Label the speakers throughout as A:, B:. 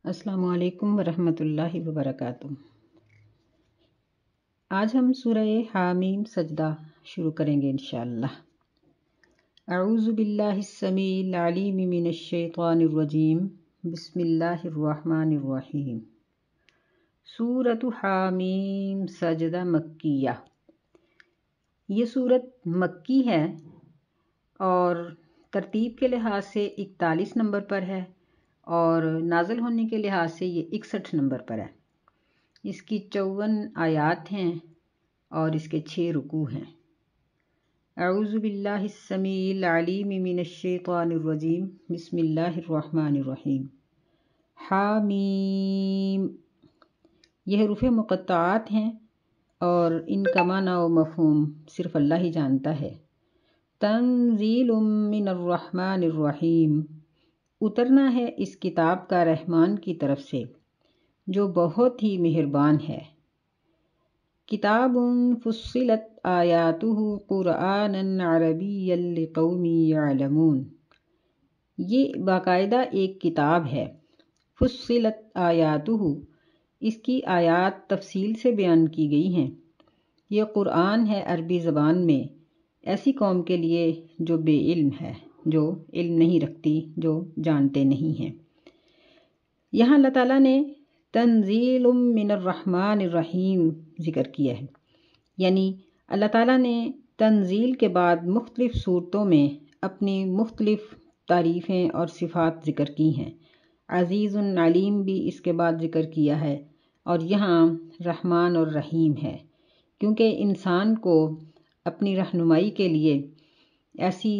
A: السلام علیکم ورحمۃ اللہ وبرکاتہ۔ آج ہم سورہ حامیم سجدہ شروع کریں گے انشاءاللہ۔ اعوذ باللہ السمیع العلیم من الشیطان الرجیم، بسم اللہ الرحمن الرحیم۔ سورۃ حامیم سجدہ مکیہ، یہ سورت مکی ہے اور ترتیب کے لحاظ سے 41 نمبر پر ہے اور نازل ہونے کے لحاظ سے یہ 61 نمبر پر ہے۔ اس کی 54 آیات ہیں اور اس کے 6 رکوع ہیں۔ اعوذ باللہ السمیع العلیم من الشیطان الرجیم، بسم اللہ الرحمن الرحیم۔ حامیم، یہ حروف مقطعات ہیں اور ان کا معنی و مفہوم صرف اللہ ہی جانتا ہے۔ تنزیل من الرحمن الرحیم، اترنا ہے اس کتاب کا رحمان کی طرف سے جو بہت ہی مہربان ہے۔ کتاب فصلت آیاتہ قرآنا عربیا لقوم یعلمون، یہ باقاعدہ ایک کتاب ہے۔ فصلت آیاتہ، اس کی آیات تفصیل سے بیان کی گئی ہیں۔ یہ قرآن ہے عربی زبان میں ایسی قوم کے لیے جو بے علم ہے، جو علم نہیں رکھتی، جو جانتے نہیں ہیں۔ یہاں اللہ تعالیٰ نے تنزیل من الرحمن الرحیم ذکر کیا ہے، یعنی اللہ تعالیٰ نے تنزیل کے بعد مختلف صورتوں میں اپنی مختلف تعریفیں اور صفات ذکر کی ہیں۔ عزیز علیم بھی اس کے بعد ذکر کیا ہے اور یہاں رحمان اور رحیم ہے، کیونکہ انسان کو اپنی رہنمائی کے لیے ایسی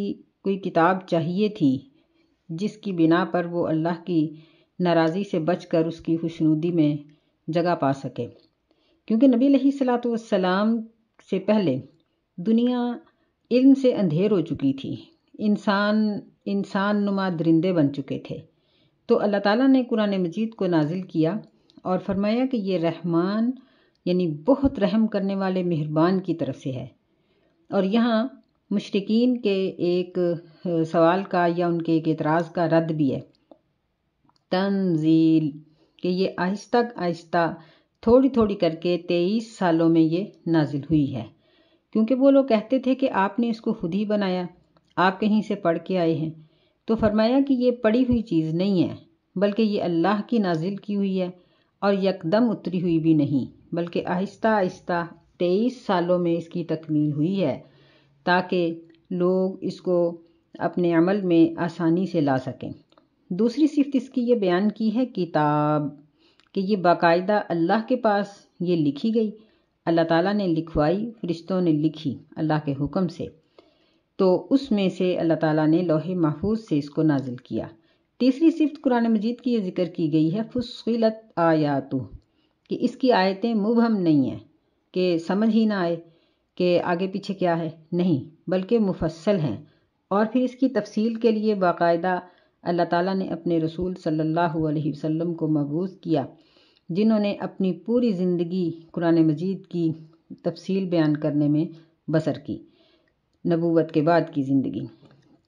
A: کوئی کتاب چاہیے تھی جس کی بنا پر وہ اللہ کی ناراضی سے بچ کر اس کی خوشنودی میں جگہ پا سکے، کیونکہ نبی علیہ الصلوۃ والسلام سے پہلے دنیا علم سے اندھیر ہو چکی تھی، انسان نما درندے بن چکے تھے۔ تو اللہ تعالیٰ نے قرآن مجید کو نازل کیا اور فرمایا کہ یہ رحمان یعنی بہت رحم کرنے والے مہربان کی طرف سے ہے۔ اور یہاں مشرکین کے ایک سوال کا یا ان کے ایک اعتراض کا رد بھی ہے۔ تنزیل، کہ یہ آہستہ آہستہ تھوڑی تھوڑی کر کے 23 سالوں میں یہ نازل ہوئی ہے، کیونکہ وہ لوگ کہتے تھے کہ آپ نے اس کو خود ہی بنایا، آپ کہیں سے پڑھ کے آئے ہیں۔ تو فرمایا کہ یہ پڑھی ہوئی چیز نہیں ہے، بلکہ یہ اللہ کی نازل کی ہوئی ہے اور یکدم اتری ہوئی بھی نہیں، بلکہ آہستہ آہستہ 23 سالوں میں اس کی تکمیل ہوئی ہے تاکہ لوگ اس کو اپنے عمل میں آسانی سے لا سکیں۔ دوسری صفت اس کی یہ بیان کی ہے کتاب، کہ یہ باقاعدہ اللہ کے پاس یہ لکھی گئی، اللہ تعالیٰ نے لکھوائی، فرشتوں نے لکھی اللہ کے حکم سے، تو اس میں سے اللہ تعالیٰ نے لوح محفوظ سے اس کو نازل کیا۔ تیسری صفت قرآن مجید کی یہ ذکر کی گئی ہے فصلت آیاتہ، کہ اس کی آیتیں مبہم نہیں ہیں کہ سمجھ ہی نہ آئے کہ آگے پیچھے کیا ہے، نہیں، بلکہ مفصل ہیں۔ اور پھر اس کی تفصیل کے لیے باقاعدہ اللہ تعالیٰ نے اپنے رسول صلی اللہ علیہ وسلم کو مبعوث کیا، جنہوں نے اپنی پوری زندگی قرآن مجید کی تفصیل بیان کرنے میں بسر کی، نبوت کے بعد کی زندگی۔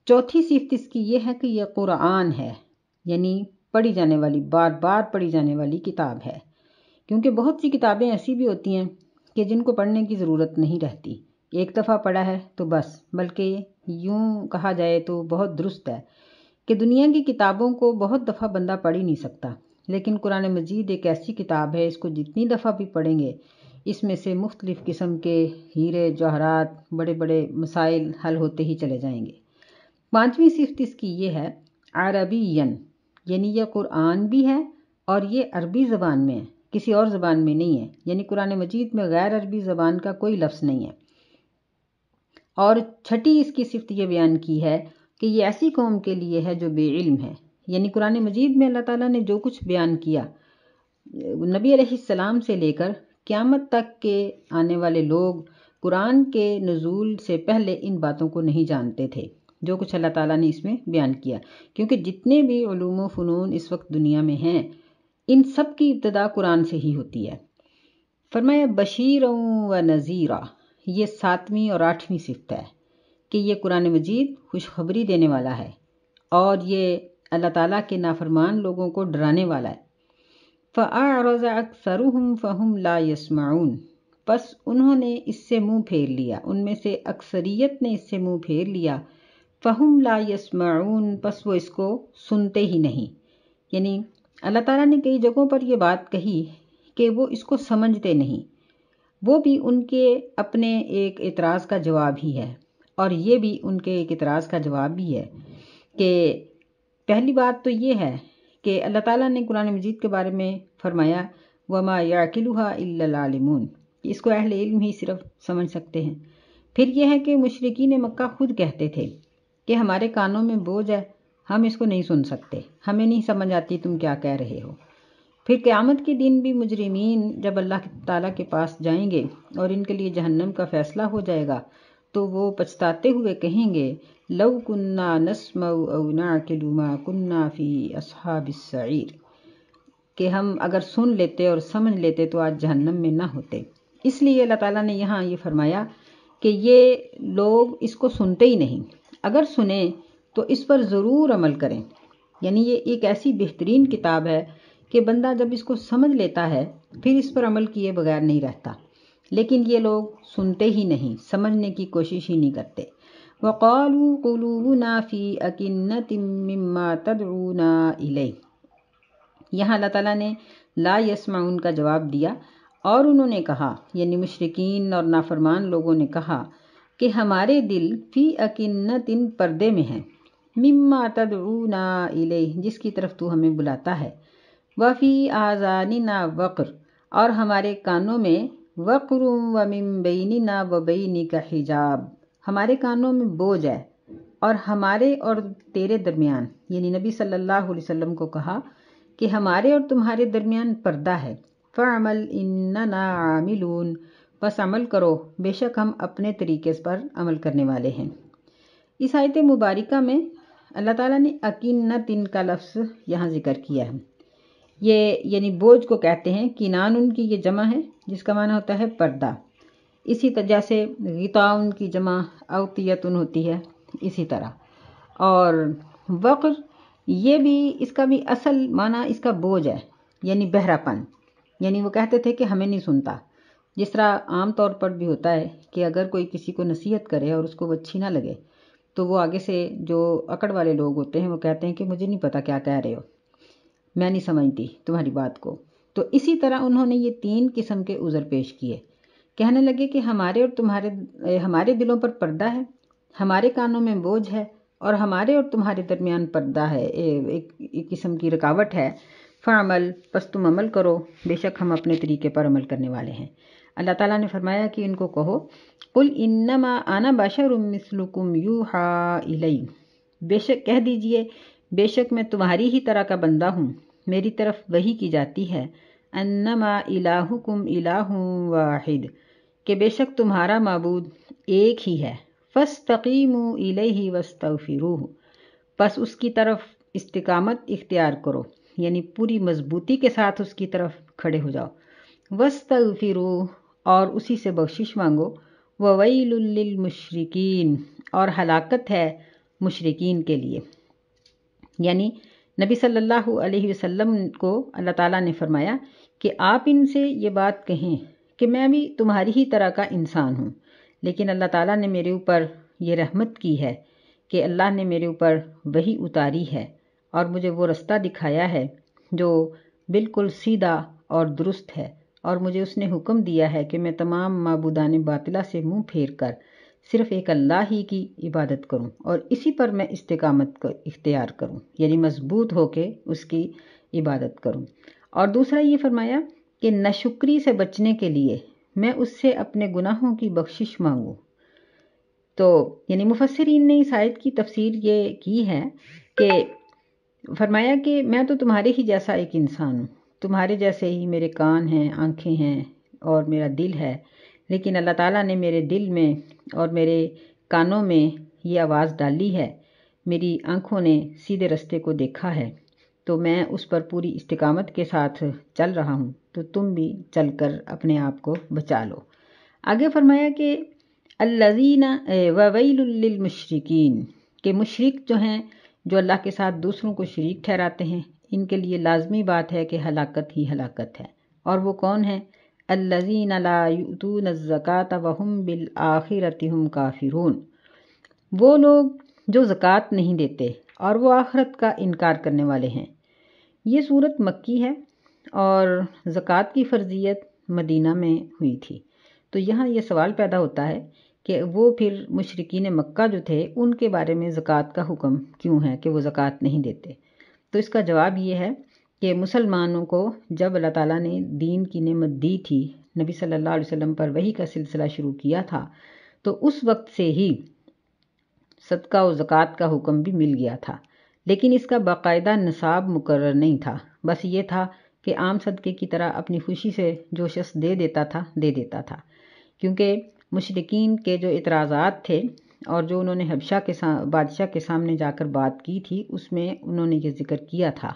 A: چوتھی صفت اس کی یہ ہے کہ یہ قرآن ہے، یعنی پڑھی جانے والی، بار بار پڑھی جانے والی کتاب ہے، کیونکہ بہت سی کتابیں ایسی بھی ہوتی ہیں کہ جن کو پڑھنے کی ضرورت نہیں رہتی، ایک دفعہ پڑھا ہے تو بس، بلکہ یوں کہا جائے تو بہت درست ہے کہ دنیا کی کتابوں کو بہت دفعہ بندہ پڑھ ہی نہیں سکتا، لیکن قرآن مجید ایک ایسی کتاب ہے، اس کو جتنی دفعہ بھی پڑھیں گے اس میں سے مختلف قسم کے ہیرے جواہرات، بڑے بڑے مسائل حل ہوتے ہی چلے جائیں گے۔ پانچویں صفت اس کی یہ ہے عربین، یعنی یہ قرآن بھی ہے اور یہ عربی زبان میں ہے، کسی اور زبان میں نہیں ہے، یعنی قرآن مجید میں غیر عربی زبان کا کوئی لفظ نہیں ہے۔ اور چھٹی اس کی صفت یہ بیان کی ہے کہ یہ ایسی قوم کے لیے ہے جو بے علم ہے، یعنی قرآن مجید میں اللہ تعالیٰ نے جو کچھ بیان کیا، نبی علیہ السلام سے لے کر قیامت تک کے آنے والے لوگ قرآن کے نزول سے پہلے ان باتوں کو نہیں جانتے تھے، جو کچھ اللہ تعالیٰ نے اس میں بیان کیا، کیونکہ جتنے بھی علوم و فنون اس وقت دنیا میں ہیں ان سب کی ابتدا قرآن سے ہی ہوتی ہے۔ فرمایا بشیرا و نذیرا، یہ 7ویں اور 8ویں صفت ہے کہ یہ قرآن مجید خوشخبری دینے والا ہے اور یہ اللہ تعالیٰ کے نافرمان لوگوں کو ڈرانے والا ہے۔ فأعرض أكثرهم فهم لا يسمعون، پس انہوں نے اس سے منہ پھیر لیا، ان میں سے اکثریت نے اس سے منہ پھیر لیا، فہم لا یسمعون، پس وہ اس کو سنتے ہی نہیں۔ یعنی اللہ تعالیٰ نے کئی جگہوں پر یہ بات کہی کہ وہ اس کو سمجھتے نہیں، وہ بھی ان کے اپنے ایک اعتراض کا جواب ہی ہے، اور یہ بھی ان کے ایک اعتراض کا جواب بھی ہے کہ پہلی بات تو یہ ہے کہ اللہ تعالیٰ نے قرآن مجید کے بارے میں فرمایا وَمَا يَعْقِلُهَا إِلَّا الْعَالِمُونَ، اس کو اہل علم ہی صرف سمجھ سکتے ہیں۔ پھر یہ ہے کہ مشرکین مکہ خود کہتے تھے کہ ہمارے کانوں میں بوجھ ہے، ہم اس کو نہیں سن سکتے، ہمیں نہیں سمجھ آتی تم کیا کہہ رہے ہو۔ پھر قیامت کے دن بھی مجرمین جب اللہ تعالیٰ کے پاس جائیں گے اور ان کے لیے جہنم کا فیصلہ ہو جائے گا تو وہ پچھتاتے ہوئے کہیں گے لو کننا نسمع او نعقل ما کننا فی اصحاب السعیر، کہ ہم اگر سن لیتے اور سمجھ لیتے تو آج جہنم میں نہ ہوتے۔ اس لیے اللہ تعالیٰ نے یہاں یہ فرمایا کہ یہ لوگ اس کو سنتے ہی نہیں، اگر سنیں تو اس پر ضرور عمل کریں۔ یعنی یہ ایک ایسی بہترین کتاب ہے کہ بندہ جب اس کو سمجھ لیتا ہے پھر اس پر عمل کیے بغیر نہیں رہتا، لیکن یہ لوگ سنتے ہی نہیں، سمجھنے کی کوشش ہی نہیں کرتے۔ وَقَالُوا قُلُوبُنَا فِي أَكِنَّةٍ مِّمَّا تَدْعُونَا إِلَيْهِ، یہاں اللہ تعالیٰ نے لا یسمعون کا جواب دیا، اور انہوں نے کہا، یعنی مشرکین اور نافرمان لوگوں نے کہا کہ ہمارے دل فی اکنۃ پردے میں ہیں، مما تدعونا الیہ جس کی طرف تو ہمیں بلاتا ہے، وفی آذاننا وقر اور ہمارے کانوں میں وقر ومن بیننا وبینک حجاب، ہمارے کانوں میں بوجھ ہے اور ہمارے اور تیرے درمیان، یعنی نبی صلی اللہ علیہ وسلم کو کہا کہ ہمارے اور تمہارے درمیان پردہ ہے، فعمل اننا عاملون، بس عمل کرو، بے شک ہم اپنے طریقے پر عمل کرنے والے ہیں۔ اس آیت مبارکہ میں اللہ تعالیٰ نے اکنت کا لفظ یہاں ذکر کیا ہے، یہ یعنی بوجھ کو کہتے ہیں، کینان ان کی یہ جمع ہے جس کا معنی ہوتا ہے پردہ، اسی طرح جیسے غطاء ان کی جمع اوتیتن ہوتی ہے اسی طرح، اور وقر یہ بھی اس کا بھی اصل معنی اس کا بوجھ ہے، یعنی بہرا پن، یعنی وہ کہتے تھے کہ ہمیں نہیں سنتا، جس طرح عام طور پر بھی ہوتا ہے کہ اگر کوئی کسی کو نصیحت کرے اور اس کو وہ اچھی نہ لگے تو وہ آگے سے جو اکڑ والے لوگ ہوتے ہیں وہ کہتے ہیں کہ مجھے نہیں پتا کیا کہہ رہے ہو، میں نہیں سمجھتی تمہاری بات کو۔ تو اسی طرح انہوں نے یہ تین قسم کے عذر پیش کیے، کہنے لگے کہ ہمارے اور ہمارے دلوں پر پردہ ہے، ہمارے کانوں میں بوجھ ہے، اور ہمارے اور تمہارے درمیان پردہ ہے، ایک قسم کی رکاوٹ ہے، فعمل پس تم عمل کرو، بے شک ہم اپنے طریقے پر عمل کرنے والے ہیں۔ اللہ تعالیٰ نے فرمایا کہ ان کو کہو قل انما انا بشر مثلکم یوحی الی، بے شک کہہ دیجئے بے شک میں تمہاری ہی طرح کا بندہ ہوں، میری طرف وحی کی جاتی ہے، انما الہکم الہ واحد، کہ بے شک تمہارا معبود ایک ہی ہے، فاستقیموا الیہ واستغفروہ، پس اس کی طرف استقامت اختیار کرو، یعنی پوری مضبوطی کے ساتھ اس کی طرف کھڑے ہو جاؤ، واستغفروہ اور اسی سے بخشش مانگو، وویل للمشرکین اور ہلاکت ہے مشرکین کے لیے۔ یعنی نبی صلی اللہ علیہ وسلم کو اللہ تعالیٰ نے فرمایا کہ آپ ان سے یہ بات کہیں کہ میں بھی تمہاری ہی طرح کا انسان ہوں، لیکن اللہ تعالیٰ نے میرے اوپر یہ رحمت کی ہے کہ اللہ نے میرے اوپر وحی اتاری ہے اور مجھے وہ رستہ دکھایا ہے جو بالکل سیدھا اور درست ہے، اور مجھے اس نے حکم دیا ہے کہ میں تمام معبودان باطلہ سے منہ پھیر کر صرف ایک اللہ ہی کی عبادت کروں اور اسی پر میں استقامت کو اختیار کروں، یعنی مضبوط ہو کے اس کی عبادت کروں۔ اور دوسرا یہ فرمایا کہ ناشکری سے بچنے کے لیے میں اس سے اپنے گناہوں کی بخشش مانگوں۔ تو یعنی مفسرین نے اس آیت کی تفسیر یہ کی ہے کہ فرمایا کہ میں تو تمہارے ہی جیسا ایک انسان ہوں، تمہارے جیسے ہی میرے کان ہیں، آنکھیں ہیں اور میرا دل ہے، لیکن اللہ تعالیٰ نے میرے دل میں اور میرے کانوں میں یہ آواز ڈالی ہے، میری آنکھوں نے سیدھے رستے کو دیکھا ہے، تو میں اس پر پوری استقامت کے ساتھ چل رہا ہوں، تو تم بھی چل کر اپنے آپ کو بچا لو۔ آگے فرمایا کہ الذین وویل للمشرکین، کہ مشرک جو ہیں جو اللہ کے ساتھ دوسروں کو شریک ٹھہراتے ہیں، ان کے لیے لازمی بات ہے کہ ہلاکت ہی ہلاکت ہے۔ اور وہ کون ہیں؟ الذین لا یؤتون الزکاۃ وہم بالآخرۃ ہم کافرون، وہ لوگ جو زکوٰۃ نہیں دیتے اور وہ آخرت کا انکار کرنے والے ہیں۔ یہ صورت مکی ہے اور زکوٰۃ کی فرضیت مدینہ میں ہوئی تھی۔ تو یہاں یہ سوال پیدا ہوتا ہے کہ وہ پھر مشرکین مکہ جو تھے ان کے بارے میں زکوٰۃ کا حکم کیوں ہے کہ وہ زکوٰۃ نہیں دیتے؟ تو اس کا جواب یہ ہے کہ مسلمانوں کو جب اللہ تعالیٰ نے دین کی نعمت دی تھی، نبی صلی اللہ علیہ وسلم پر وحی کا سلسلہ شروع کیا تھا، تو اس وقت سے ہی صدقہ و زکوٰۃ کا حکم بھی مل گیا تھا، لیکن اس کا باقاعدہ نصاب مقرر نہیں تھا۔ بس یہ تھا کہ عام صدقے کی طرح اپنی خوشی سے جو شخص دے دیتا تھا، کیونکہ مشرکین کے جو اعتراضات تھے اور جو انہوں نے حبشہ کے بادشاہ کے سامنے جا کر بات کی تھی، اس میں انہوں نے یہ ذکر کیا تھا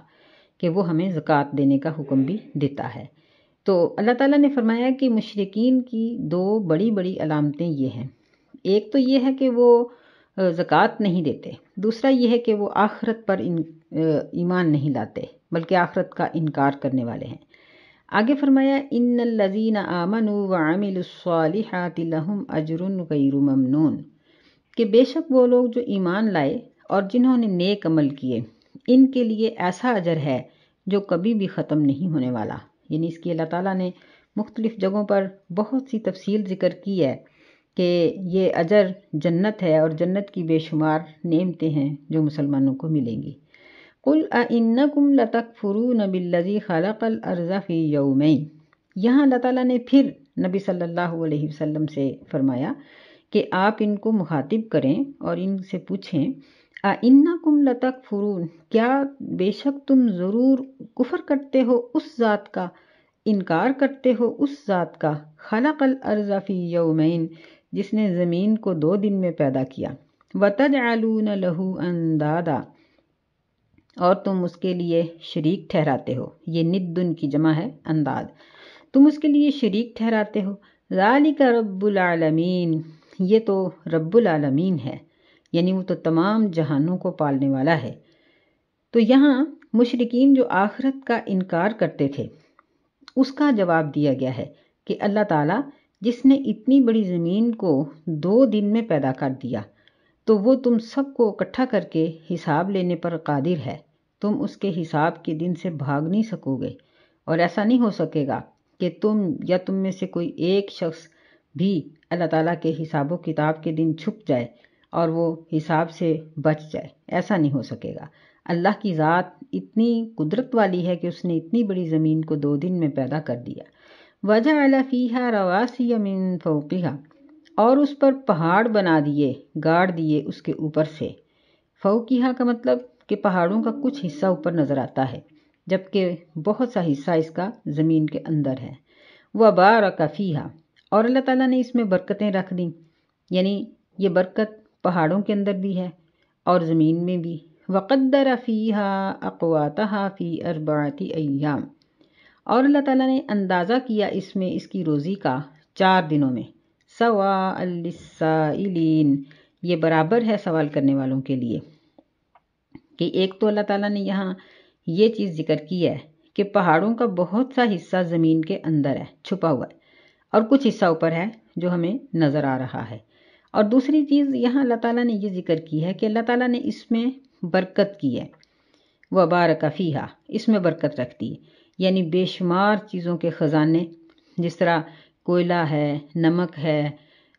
A: کہ وہ ہمیں زکوٰۃ دینے کا حکم بھی دیتا ہے۔ تو اللہ تعالیٰ نے فرمایا کہ مشرکین کی دو بڑی بڑی علامتیں یہ ہیں۔ ایک تو یہ ہے کہ وہ زکوٰۃ نہیں دیتے، دوسرا یہ ہے کہ وہ آخرت پر ایمان نہیں لاتے بلکہ آخرت کا انکار کرنے والے ہیں۔ آگے فرمایا ان الذین آمنوا وعملوا الصالحات لہم اجر غیر ممنون، کہ بے شک وہ لوگ جو ایمان لائے اور جنہوں نے نیک عمل کیے، ان کے لیے ایسا اجر ہے جو کبھی بھی ختم نہیں ہونے والا۔ یعنی اس کی اللہ تعالیٰ نے مختلف جگہوں پر بہت سی تفصیل ذکر کی ہے کہ یہ اجر جنت ہے اور جنت کی بے شمار نعمتیں ہیں جو مسلمانوں کو ملیں گی۔ قُلْ أَإِنَّكُمْ لَتَكْفُرُونَ بِالَّذِي خَلَقَ الْأَرْضَ فِي يَوْمَيْنِ، یہاں اللہ تعالیٰ نے پھر نبی صلی اللہ علیہ وسلم سے فرمایا کہ آپ ان کو مخاطب کریں اور ان سے پوچھیں أَإِنَّكُمْ لَتَكْفُرُونَ، کیا بے شک تم ضرور کفر کرتے ہو اس ذات کا، انکار کرتے ہو اس ذات کا، خلق الارض فی یومین، جس نے زمین کو 2 دن میں پیدا کیا، وتجعلون لہ اندادا، اور تم اس کے لیے شریک ٹھہراتے ہو، یہ ندن کی جمع ہے انداد، تم اس کے لیے شریک ٹھہراتے ہو، ذالک رب العالمین، یہ تو رب العالمین ہے، یعنی وہ تو تمام جہانوں کو پالنے والا ہے۔ تو یہاں مشرکین جو آخرت کا انکار کرتے تھے اس کا جواب دیا گیا ہے کہ اللہ تعالیٰ جس نے اتنی بڑی زمین کو 2 دن میں پیدا کر دیا، تو وہ تم سب کو اکٹھا کر کے حساب لینے پر قادر ہے، تم اس کے حساب کے دن سے بھاگ نہیں سکو گے، اور ایسا نہیں ہو سکے گا کہ تم یا تم میں سے کوئی ایک شخص بھی اللہ تعالیٰ کے حساب و کتاب کے دن چھپ جائے اور وہ حساب سے بچ جائے، ایسا نہیں ہو سکے گا۔ اللہ کی ذات اتنی قدرت والی ہے کہ اس نے اتنی بڑی زمین کو 2 دن میں پیدا کر دیا۔ وَجَعَلَ فِيهَا رَوَاسِيَ مِن فَوْقِهَا، اور اس پر پہاڑ بنا دیے، گاڑ دیے اس کے اوپر سے۔ فوقیہا کا مطلب کہ پہاڑوں کا کچھ حصہ اوپر نظر آتا ہے جبکہ بہت سا حصہ اس کا زمین کے اندر ہے۔ وَبَارَكَ فِيهَا، اور اللہ تعالیٰ نے اس میں برکتیں رکھ دیں، یعنی یہ برکت پہاڑوں کے اندر بھی ہے اور زمین میں بھی۔ وَقَدَّرَ فِيهَا أَقْوَاتَهَا فِي 4 أَيَّامٍ، اور اللہ تعالیٰ نے اندازہ کیا اس میں اس کی روزی کا 4 دنوں میں۔ سواء للسائلین، یہ برابر ہے سوال کرنے والوں کے لیے، کہ ایک تو اللہ تعالیٰ نے یہاں یہ چیز ذکر کی ہے کہ پہاڑوں کا بہت سا حصہ زمین کے اندر ہے، چھپا ہوا ہے، اور کچھ حصہ اوپر ہے جو ہمیں نظر آ رہا ہے۔ اور دوسری چیز یہاں اللہ تعالیٰ نے یہ ذکر کی ہے کہ اللہ تعالیٰ نے اس میں برکت کی ہے، وَبَارَكَ فِيهَا، اس میں برکت رکھتی ہے، یعنی بے شمار چیزوں کے خزانے، جس طرح کوئلہ ہے، نمک ہے،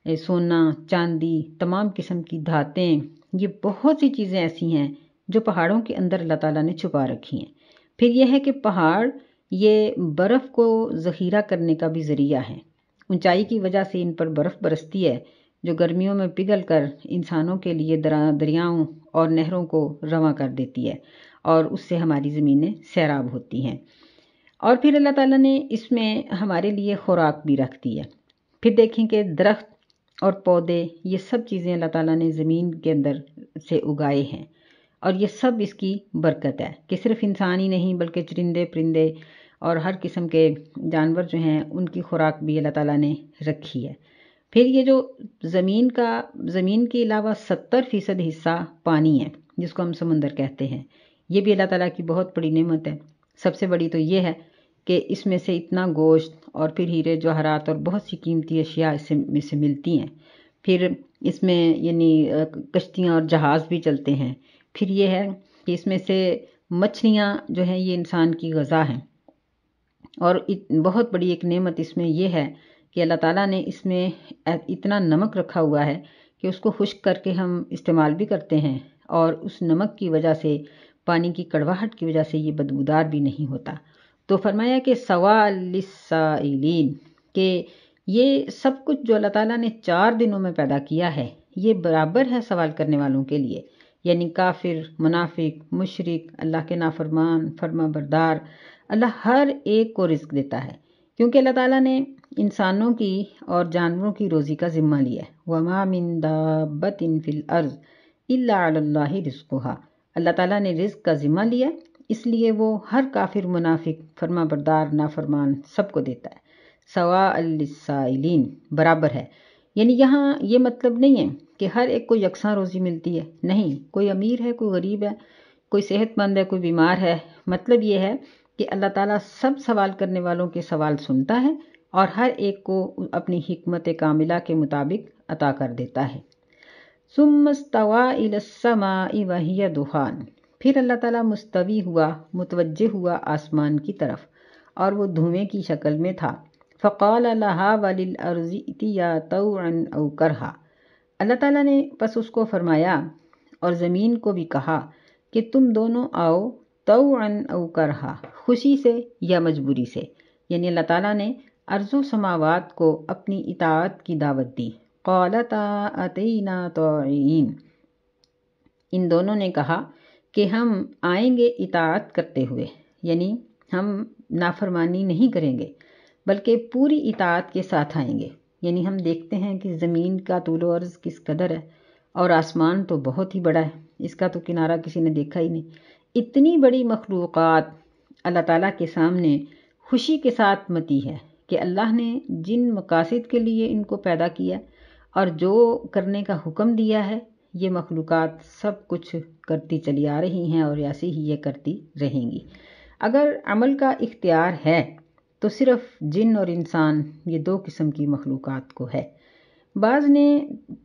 A: سونا، چاندی، تمام قسم کی دھاتیں، یہ بہت سی چیزیں ایسی ہیں جو پہاڑوں کے اندر اللہ تعالیٰ نے چھپا رکھی ہیں۔ پھر یہ ہے کہ پہاڑ یہ برف کو ذخیرہ کرنے کا بھی ذریعہ ہے، اونچائی کی وجہ سے ان پر برف برستی ہے جو گرمیوں میں پگھل کر انسانوں کے لیے دریاؤں اور نہروں کو رواں کر دیتی ہے، اور اس سے ہماری زمینیں سیراب ہوتی ہیں۔ اور پھر اللہ تعالیٰ نے اس میں ہمارے لیے خوراک بھی رکھ دی ہے۔ پھر دیکھیں کہ درخت اور پودے، یہ سب چیزیں اللہ تعالیٰ نے زمین کے اندر سے اگائے ہیں، اور یہ سب اس کی برکت ہے کہ صرف انسان ہی نہیں بلکہ چرندے پرندے اور ہر قسم کے جانور جو ہیں ان کی خوراک بھی اللہ تعالیٰ نے رکھی ہے۔ پھر یہ جو زمین کے علاوہ 70% حصہ پانی ہے جس کو ہم سمندر کہتے ہیں، یہ بھی اللہ تعالیٰ کی بہت بڑی نعمت ہے۔ سب سے بڑی تو یہ ہے کہ اس میں سے اتنا گوشت اور پھر ہیرے جواہرات اور بہت سی قیمتی اشیاء میں سے ملتی ہیں۔ پھر اس میں یعنی کشتیاں اور جہاز بھی چلتے ہیں۔ پھر یہ ہے کہ اس میں سے مچھلیاں جو ہیں یہ انسان کی غذا ہیں، اور بہت بڑی ایک نعمت اس میں یہ ہے کہ اللہ تعالیٰ نے اس میں اتنا نمک رکھا ہوا ہے کہ اس کو خشک کر کے ہم استعمال بھی کرتے ہیں، اور اس نمک کی وجہ سے، پانی کی کڑواہٹ کی وجہ سے یہ بدبودار بھی نہیں ہوتا۔ تو فرمایا کہ سواء للسائلین، کہ یہ سب کچھ جو اللہ تعالیٰ نے 4 دنوں میں پیدا کیا ہے یہ برابر ہے سوال کرنے والوں کے لیے، یعنی کافر، منافق، مشرک، اللہ کے نافرمان، فرما بردار، اللہ ہر ایک کو رزق دیتا ہے، کیونکہ اللہ تعالیٰ نے انسانوں کی اور جانوروں کی روزی کا ذمہ لیا ہے۔ وَمَا مِن دَابَّةٍ فِي الْأَرْضِ إِلَّا عَلَى اللَّهِ رِزْقُهَا، اللہ تعالیٰ نے رزق کا ذمہ لیا، اس لیے وہ ہر کافر، منافق، فرما بردار، نافرمان سب کو دیتا ہے۔ سواء للسائلین، برابر ہے، یعنی یہاں یہ مطلب نہیں ہے کہ ہر ایک کو یکساں روزی ملتی ہے، نہیں، کوئی امیر ہے، کوئی غریب ہے، کوئی صحت مند ہے، کوئی بیمار ہے۔ مطلب یہ ہے کہ اللہ تعالیٰ سب سوال کرنے والوں کے سوال سنتا ہے اور ہر ایک کو اپنی حکمت کاملہ کے مطابق عطا کر دیتا ہے۔ ثم استوى إلى السماء وهي دخان، پھر اللہ تعالیٰ مستوی ہوا، متوجہ ہوا آسمان کی طرف، اور وہ دھوئیں کی شکل میں تھا۔ فقال لها وللأرض ائتيا طوعا أو كرها، اللہ تعالیٰ نے پس اس کو فرمایا اور زمین کو بھی کہا کہ تم دونوں آؤ، طوعا أو كرها، خوشی سے یا مجبوری سے، یعنی اللہ تعالیٰ نے ارض و سماوات کو اپنی اطاعت کی دعوت دی۔ قالتا اتینا طاعین، ان دونوں نے کہا کہ ہم آئیں گے اطاعت کرتے ہوئے، یعنی ہم نافرمانی نہیں کریں گے بلکہ پوری اطاعت کے ساتھ آئیں گے۔ یعنی ہم دیکھتے ہیں کہ زمین کا طول و عرض کس قدر ہے، اور آسمان تو بہت ہی بڑا ہے، اس کا تو کنارہ کسی نے دیکھا ہی نہیں۔ اتنی بڑی مخلوقات اللہ تعالیٰ کے سامنے خوشی کے ساتھ متی ہے کہ اللہ نے جن مقاصد کے لیے ان کو پیدا کیا اور جو کرنے کا حکم دیا ہے، یہ مخلوقات سب کچھ کرتی چلی آ رہی ہیں اور ایسے ہی یہ کرتی رہیں گی۔ اگر عمل کا اختیار ہے تو صرف جن اور انسان، یہ 2 قسم کی مخلوقات کو ہے۔ بعض نے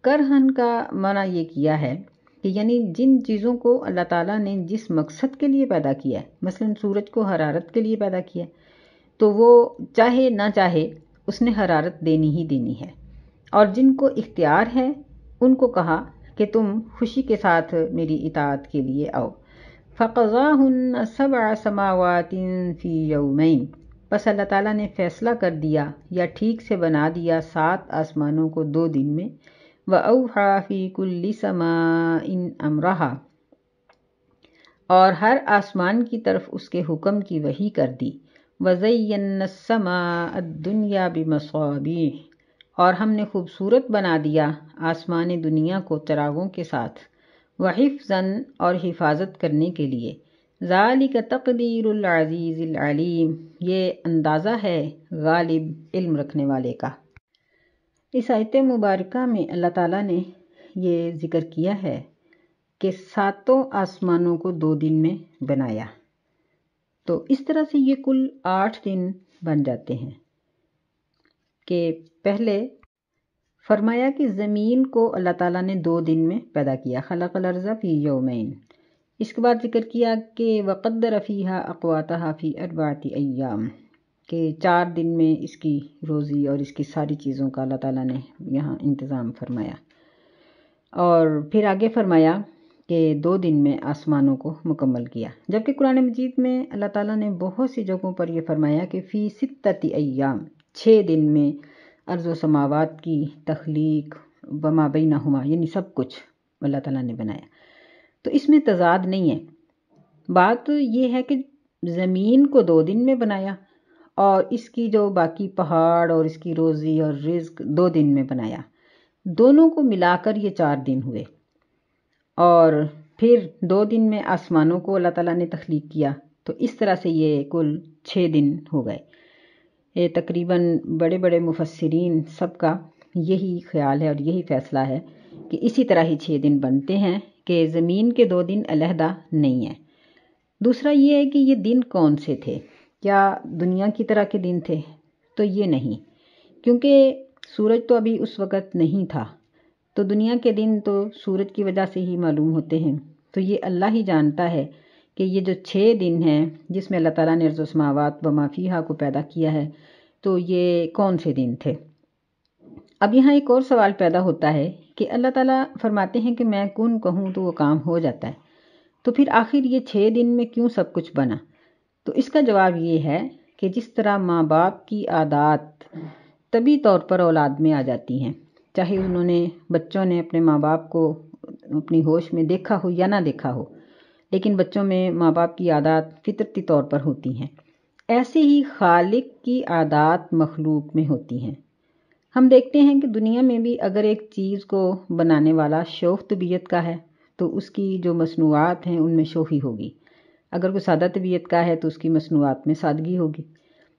A: کرہن کا معنی یہ کیا ہے کہ یعنی جن چیزوں کو اللہ تعالیٰ نے جس مقصد کے لیے پیدا کیا ہے، مثلا سورج کو حرارت کے لیے پیدا کیا ہے، تو وہ چاہے نہ چاہے اس نے حرارت دینی ہی دینی ہے، اور جن کو اختیار ہے ان کو کہا کہ تم خوشی کے ساتھ میری اطاعت کے لیے آؤ۔ فَقَضَاهُنَّ 7 سَمَاوَاتٍ فِي يَوْمَيْنِ، بس اللہ تعالیٰ نے فیصلہ کر دیا یا ٹھیک سے بنا دیا 7 آسمانوں کو 2 دن میں۔ وَأَوْحَى فِي كُلِّ سَمَاءٍ أَمْرَهَا، اور ہر آسمان کی طرف اس کے حکم کی وحی کر دی۔ وَزَيَّنَّا السَّمَاءَ الدُّنْيَا بِمَصَابِيحَ، اور ہم نے خوبصورت بنا دیا آسمان دنیا کو چراغوں کے ساتھ۔ وَحِفْظًا، اور حفاظت کرنے کے لیے۔ ذَلِكَ تَقْدِيرُ الْعَزِيزِ الْعَلِيمِ، یہ اندازہ ہے غالب علم رکھنے والے کا۔ اس آیت مبارکہ میں اللہ تعالیٰ نے یہ ذکر کیا ہے کہ 7 آسمانوں کو 2 دن میں بنایا، تو اس طرح سے یہ کل 8 دن بن جاتے ہیں۔ کہ پہلے فرمایا کہ زمین کو اللہ تعالیٰ نے 2 دن میں پیدا کیا، خلق الارض فی یومین۔ اس کے بعد ذکر کیا کہ وقدر فیہا اقواتہا فی 4 ایام، کہ 4 دن میں اس کی روزی اور اس کی ساری چیزوں کا اللہ تعالیٰ نے یہاں انتظام فرمایا، اور پھر آگے فرمایا کہ 2 دن میں آسمانوں کو مکمل کیا۔ جبکہ قرآن مجید میں اللہ تعالیٰ نے بہت سی جگہوں پر یہ فرمایا کہ فی 6 ایام، 6 دن میں ارض و سماوات کی تخلیق، وما بینہما، یعنی سب کچھ اللہ تعالیٰ نے بنایا۔ تو اس میں تضاد نہیں ہے، بات یہ ہے کہ زمین کو 2 دن میں بنایا اور اس کی جو باقی پہاڑ اور اس کی روزی اور رزق 2 دن میں بنایا، دونوں کو ملا کر یہ 4 دن ہوئے، اور پھر 2 دن میں آسمانوں کو اللہ تعالیٰ نے تخلیق کیا، تو اس طرح سے یہ کل 6 دن ہو گئے۔ یہ تقریباً بڑے بڑے مفسرین سب کا یہی خیال ہے اور یہی فیصلہ ہے کہ اسی طرح ہی 6 دن بنتے ہیں، کہ زمین کے 2 دن علیحدہ نہیں ہیں۔ دوسرا یہ ہے کہ یہ دن کون سے تھے، کیا دنیا کی طرح کے دن تھے؟ تو یہ نہیں، کیونکہ سورج تو ابھی اس وقت نہیں تھا، تو دنیا کے دن تو سورج کی وجہ سے ہی معلوم ہوتے ہیں۔ تو یہ اللہ ہی جانتا ہے کہ یہ جو 6 دن ہیں جس میں اللہ تعالیٰ نے ارض و سماوات و ما فیہا کو پیدا کیا ہے، تو یہ کون سے دن تھے۔ اب یہاں ایک اور سوال پیدا ہوتا ہے کہ اللہ تعالیٰ فرماتے ہیں کہ میں کن کہوں تو وہ کام ہو جاتا ہے، تو پھر آخر یہ 6 دن میں کیوں سب کچھ بنا؟ تو اس کا جواب یہ ہے کہ جس طرح ماں باپ کی عادات طبی طور پر اولاد میں آ جاتی ہیں، چاہے انہوں نے بچوں نے اپنے ماں باپ کو اپنی ہوش میں دیکھا ہو یا نہ دیکھا ہو، لیکن بچوں میں ماں باپ کی عادات فطرتی طور پر ہوتی ہیں، ایسے ہی خالق کی عادات مخلوق میں ہوتی ہیں۔ ہم دیکھتے ہیں کہ دنیا میں بھی اگر ایک چیز کو بنانے والا شوخ طبیعت کا ہے تو اس کی جو مصنوعات ہیں ان میں شوخی ہوگی، اگر وہ سادہ طبیعت کا ہے تو اس کی مصنوعات میں سادگی ہوگی۔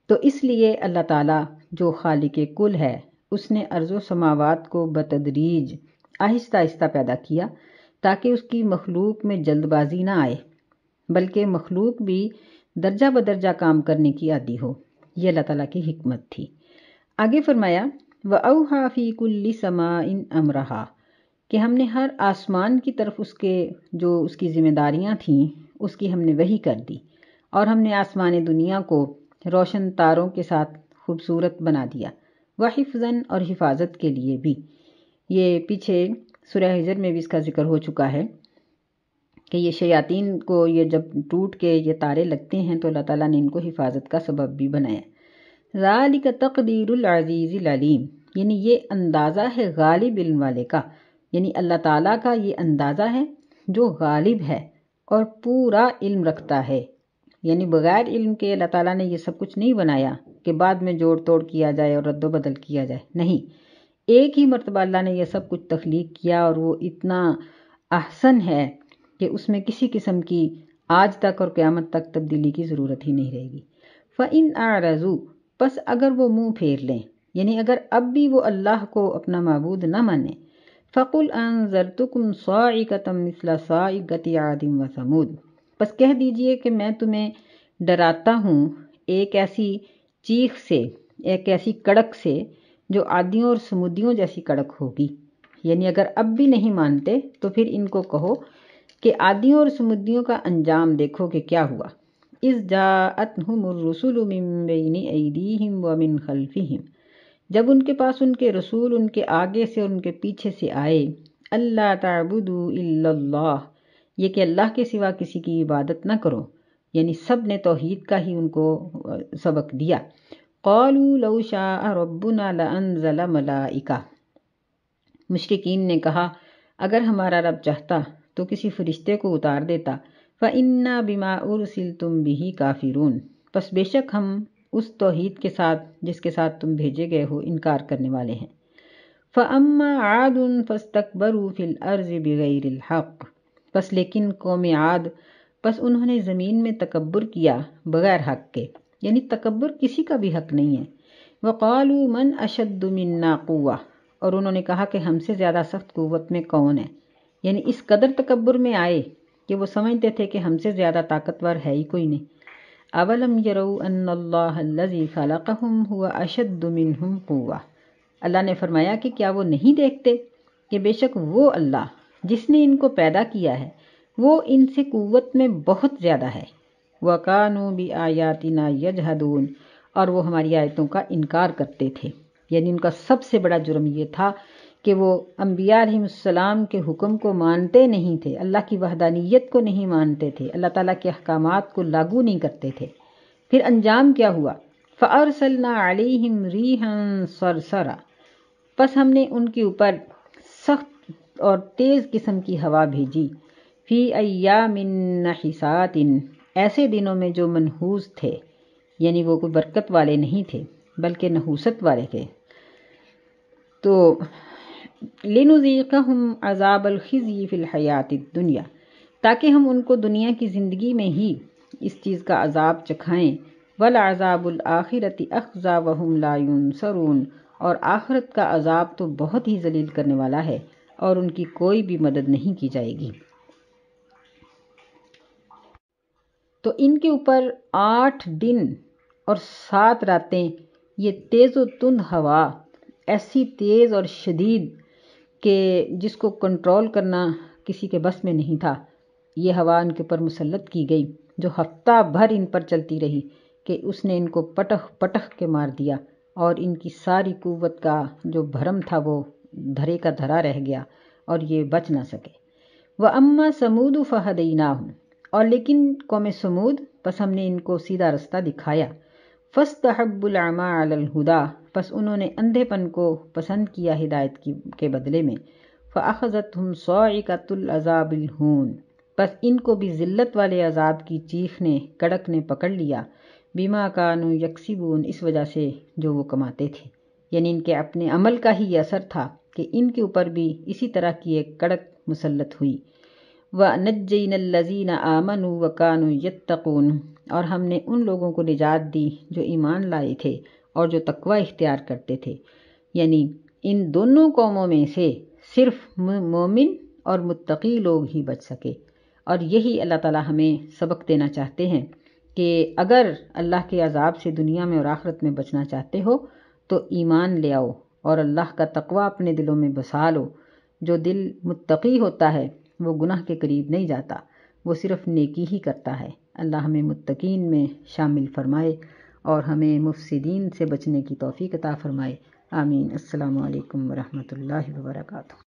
A: تو اس لیے اللہ تعالیٰ جو خالق کل ہے، اس نے ارض و سماوات کو بتدریج آہستہ آہستہ پیدا کیا تاکہ اس کی مخلوق میں جلد بازی نہ آئے، بلکہ مخلوق بھی درجہ بدرجہ کام کرنے کی عادی ہو۔ یہ اللہ تعالیٰ کی حکمت تھی۔ آگے فرمایا وَأَوْحَىٰ فِي كُلِّ سَمَاءٍ أَمْرَهَا کہ ہم نے ہر آسمان کی طرف اس کی ذمہ داریاں تھیں، اس کی ہم نے وحی کر دی، اور ہم نے آسمان دنیا کو روشن تاروں کے ساتھ خوبصورت بنا دیا، وحفظاً اور حفاظت کے لیے بھی۔ یہ پیچھے سورہ حجر میں بھی اس کا ذکر ہو چکا ہے کہ یہ شیاطین کو یہ جب ٹوٹ کے یہ تارے لگتے ہیں تو اللہ تعالیٰ نے ان کو حفاظت کا سبب بھی بنایا۔ ذالک تقدیر العزیز العلیم، یعنی یہ اندازہ ہے غالب علم والے کا، یعنی اللہ تعالیٰ کا یہ اندازہ ہے جو غالب ہے اور پورا علم رکھتا ہے، یعنی بغیر علم کے اللہ تعالیٰ نے یہ سب کچھ نہیں بنایا کہ بعد میں جوڑ توڑ کیا جائے اور رد و بدل کیا جائے، نہیں، ایک ہی مرتبہ اللہ نے یہ سب کچھ تخلیق کیا اور وہ اتنا احسن ہے کہ اس میں کسی قسم کی آج تک اور قیامت تک تبدیلی کی ضرورت ہی نہیں رہے گی۔ فَإِنْ أَعْرَضُوا پس اگر وہ منہ پھیر لیں، یعنی اگر اب بھی وہ اللہ کو اپنا معبود نہ مانیں، فَقُلْ أَنذَرْتُكُمْ صَاعِقَةً مِثْلَ صَاعِقَةِ عَادٍ وَثَمُودَ بس کہہ دیجئے کہ میں تمہیں ڈراتا ہوں ایک ایسی چیخ سے، ایک ایسی کڑک سے جو عادیوں اور سمودیوں جیسی کڑک ہوگی۔ یعنی اگر اب بھی نہیں مانتے تو پھر ان کو کہو کہ عادیوں اور سمودیوں کا انجام دیکھو کہ کیا ہوا۔ اذ جاءتہم الرسل من بین ایدیہم ومن خلفہم جب ان کے پاس ان کے رسول ان کے آگے سے اور ان کے پیچھے سے آئے، اللہ تعبدوا الا اللہ یہ کہ اللہ کے سوا کسی کی عبادت نہ کرو، یعنی سب نے توحید کا ہی ان کو سبق دیا۔ قالوا لو شاء ربنا لانزل ملائکہ مشرکین نے کہا اگر ہمارا رب چاہتا تو کسی فرشتے کو اتار دیتا۔ فَإِنَّا بِمَا أُرْسِلْتُمْ بِهِ كَافِرُونَ پس بے شک ہم اس توحید کے ساتھ جس کے ساتھ تم بھیجے گئے ہو انکار کرنے والے ہیں۔ فَأَمَّا عَادٌ فَاسْتَكْبَرُوا فِي الْأَرْضِ بِغَيْرِ الْحَقِّ پس لیکن قوم عاد پس انہوں نے زمین میں تکبر کیا بغیر حق کے، یعنی تکبر کسی کا بھی حق نہیں ہے۔ وَقَالُوا مَنْ أَشَدُّ مِنَّا قُوَّةً اور انہوں نے کہا کہ ہم سے زیادہ سخت قوت میں کون ہے، یعنی اس قدر تکبر میں آئے کہ وہ سمجھتے تھے کہ ہم سے زیادہ طاقتور ہے ہی کوئی نہیں۔ اولم یروا ان اللہ الذی خلقہم هو اشد منہم قوہ اللہ نے فرمایا کہ کیا وہ نہیں دیکھتے کہ بے شک وہ اللہ جس نے ان کو پیدا کیا ہے وہ ان سے قوت میں بہت زیادہ ہے۔ وَكَانُوا بِآيَاتِنَا يَجْحَدُونَ اور وہ ہماری آیتوں کا انکار کرتے تھے، یعنی ان کا سب سے بڑا جرم یہ تھا کہ وہ انبیاء علیہ السلام کے حکم کو مانتے نہیں تھے، اللہ کی وحدانیت کو نہیں مانتے تھے، اللہ تعالیٰ کے احکامات کو لاگو نہیں کرتے تھے۔ پھر انجام کیا ہوا؟ فَأَرْسَلْنَا عَلَيْهِمْ رِيحًا صَرْصَرًا پس ہم نے ان کے اوپر سخت اور تیز قسم کی ہوا بھیجی، فی ایام نحسات ایسے دنوں میں جو منحوس تھے، یعنی وہ کوئی برکت والے نہیں تھے بلکہ نحوست والے تھے۔ تو لِنُذِيقَهُمْ عَذَابَ الْخِزْيِ فِي الْحَيَاةِ الدُّنْيَا تاکہ ہم ان کو دنیا کی زندگی میں ہی اس چیز کا عذاب چکھائیں، وَلَعَذَابُ الْآخِرَةِ أَخْزَىٰ وَهُمْ لَا يُنصَرُونَ اور آخرت کا عذاب تو بہت ہی ذلیل کرنے والا ہے اور ان کی کوئی بھی مدد نہیں کی جائے گی۔ تو ان کے اوپر 8 دن اور 7 راتیں یہ تیز و تند ہوا، ایسی تیز اور شدید کہ جس کو کنٹرول کرنا کسی کے بس میں نہیں تھا، یہ ہوا ان کے اوپر مسلط کی گئی، جو ہفتہ بھر ان پر چلتی رہی کہ اس نے ان کو پٹخ پٹخ کے مار دیا، اور ان کی ساری قوت کا جو بھرم تھا وہ دھرے کا دھرا رہ گیا اور یہ بچ نہ سکے۔ وَأَمَّا ثَمُودُ فَهَدَيْنَاهُمْ، اور لیکن قوم سمود، پس ہم نے ان کو سیدھا رستہ دکھایا۔ فَاسْتَحَبُّوا الْعَمَىٰ عَلَى الْهُدَىٰ، پس انہوں نے اندھے پن کو پسند کیا ہدایت کے بدلے میں۔ فَأَخَذَتْهُمْ صَاعِقَةُ الْعَذَابِ الْهُونِ، پس ان کو بھی ذلت والے عذاب کی چیخ نے، کڑک نے پکڑ لیا۔ بِمَا كَانُوا يَكْسِبُونَ، اس وجہ سے جو وہ کماتے تھے، یعنی ان کے اپنے عمل کا ہی یہ اثر تھا کہ ان کے اوپر بھی اسی طرح کی ایک کڑک مسلط ہوئی۔ وَنَجَّيْنَا الَّذِينَ آمَنُوا وَكَانُوا يَتَّقُونَ، اور ہم نے ان لوگوں کو نجات دی جو ایمان لائے تھے اور جو تقوی اختیار کرتے تھے، یعنی ان دونوں قوموں میں سے صرف مومن اور متقی لوگ ہی بچ سکے۔ اور یہی اللہ تعالیٰ ہمیں سبق دینا چاہتے ہیں کہ اگر اللہ کے عذاب سے دنیا میں اور آخرت میں بچنا چاہتے ہو تو ایمان لے آؤ اور اللہ کا تقوی اپنے دلوں میں بسا لو۔ جو دل متقی ہوتا ہے وہ گناہ کے قریب نہیں جاتا، وہ صرف نیکی ہی کرتا ہے۔ اللہ ہمیں متقین میں شامل فرمائے اور ہمیں مفسدین سے بچنے کی توفیق عطا فرمائے۔ آمین۔ السلام علیکم ورحمۃ اللہ وبرکاتہ۔